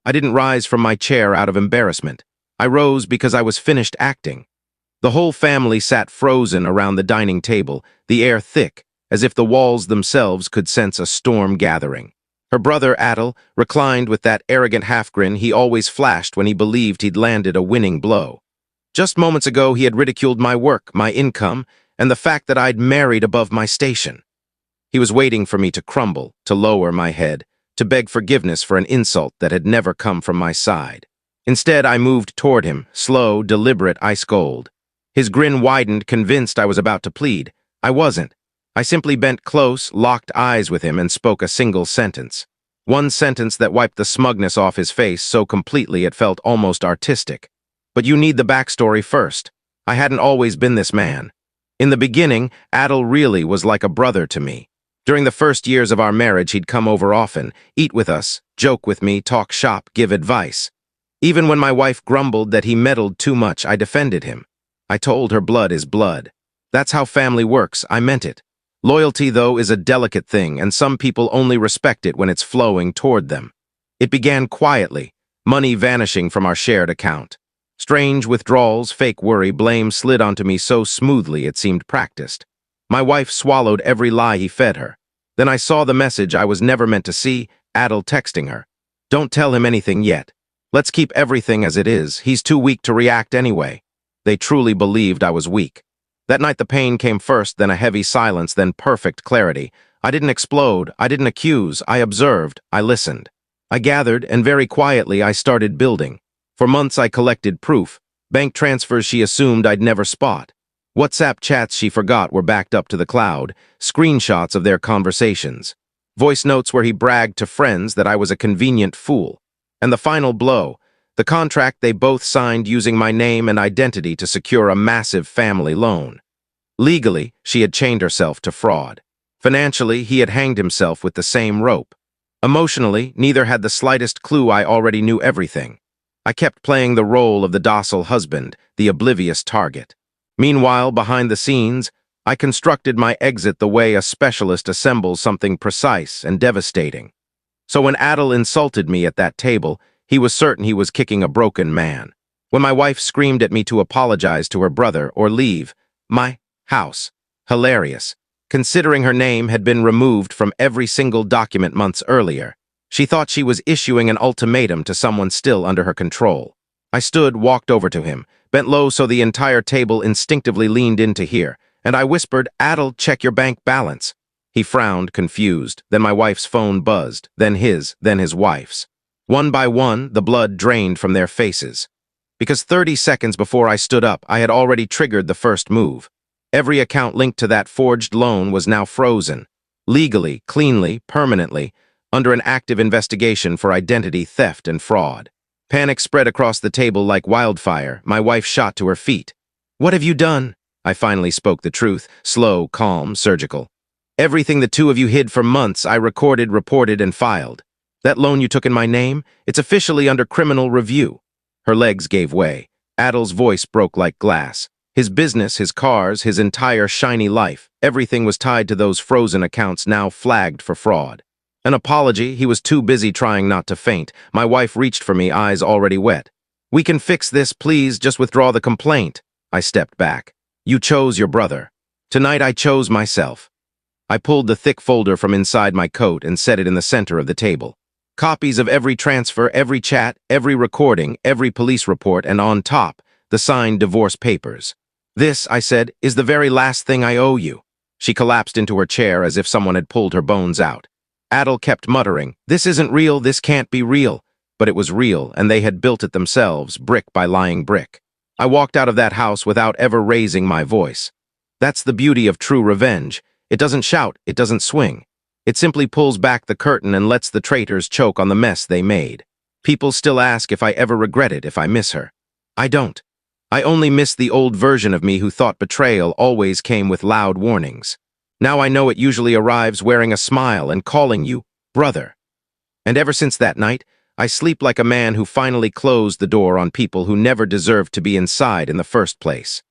I didn't rise from my chair out of embarrassment. I rose because I was finished acting. The whole family sat frozen around the dining table, the air thick, as if the walls themselves could sense a storm gathering. Her brother, Adel, reclined with that arrogant half-grin he always flashed when he believed he'd landed a winning blow. Just moments ago, he had ridiculed my work, my income, and the fact that I'd married above my station. He was waiting for me to crumble, to lower my head, to beg forgiveness for an insult that had never come from my side. Instead, I moved toward him, slow, deliberate, ice cold. His grin widened, convinced I was about to plead. I wasn't. I simply bent close, locked eyes with him, and spoke a single sentence. One sentence that wiped the smugness off his face so completely it felt almost artistic. But you need the backstory first. I hadn't always been this man. In the beginning, Adel really was like a brother to me. During the first years of our marriage, he'd come over often, eat with us, joke with me, talk shop, give advice. Even when my wife grumbled that he meddled too much, I defended him. I told her blood is blood. That's how family works, I meant it. Loyalty, though, is a delicate thing, and some people only respect it when it's flowing toward them. It began quietly, money vanishing from our shared account. Strange withdrawals, fake worry, blame slid onto me so smoothly it seemed practiced. My wife swallowed every lie he fed her. Then I saw the message I was never meant to see, Adel texting her. Don't tell him anything yet. Let's keep everything as it is. He's too weak to react anyway. They truly believed I was weak. That night the pain came first, then a heavy silence, then perfect clarity. I didn't explode, I didn't accuse, I observed, I listened. I gathered, and very quietly I started building. For months I collected proof. Bank transfers she assumed I'd never spot. WhatsApp chats she forgot were backed up to the cloud, screenshots of their conversations. Voice notes where he bragged to friends that I was a convenient fool. And the final blow, the contract they both signed using my name and identity to secure a massive family loan. Legally, she had chained herself to fraud. Financially, he had hanged himself with the same rope. Emotionally, neither had the slightest clue I already knew everything. I kept playing the role of the docile husband, the oblivious target. Meanwhile, behind the scenes, I constructed my exit the way a specialist assembles something precise and devastating. So when Adel insulted me at that table, he was certain he was kicking a broken man. When my wife screamed at me to apologize to her brother or leave my house, hilarious, considering her name had been removed from every single document months earlier. She thought she was issuing an ultimatum to someone still under her control. I stood, walked over to him, bent low so the entire table instinctively leaned in to hear, and I whispered, "Adel, check your bank balance." He frowned, confused. Then my wife's phone buzzed, then his wife's. One by one, the blood drained from their faces. Because 30 seconds before I stood up, I had already triggered the first move. Every account linked to that forged loan was now frozen. Legally, cleanly, permanently, under an active investigation for identity theft and fraud. Panic spread across the table like wildfire. My wife shot to her feet. "What have you done?" I finally spoke the truth, slow, calm, surgical. "Everything the two of you hid for months, I recorded, reported, and filed. That loan you took in my name, it's officially under criminal review." Her legs gave way. Adel's voice broke like glass. His business, his cars, his entire shiny life, everything was tied to those frozen accounts now flagged for fraud. An apology, he was too busy trying not to faint. My wife reached for me, eyes already wet. "We can fix this, please, just withdraw the complaint." I stepped back. "You chose your brother. Tonight I chose myself." I pulled the thick folder from inside my coat and set it in the center of the table. Copies of every transfer, every chat, every recording, every police report, and on top, the signed divorce papers. "This," I said, "is the very last thing I owe you." She collapsed into her chair as if someone had pulled her bones out. Adel kept muttering, "This isn't real, this can't be real." But it was real, and they had built it themselves, brick by lying brick. I walked out of that house without ever raising my voice. That's the beauty of true revenge. It doesn't shout, it doesn't swing. It simply pulls back the curtain and lets the traitors choke on the mess they made. People still ask if I ever regret it, if I miss her. I don't. I only miss the old version of me who thought betrayal always came with loud warnings. Now I know it usually arrives wearing a smile and calling you brother. And ever since that night, I sleep like a man who finally closed the door on people who never deserved to be inside in the first place.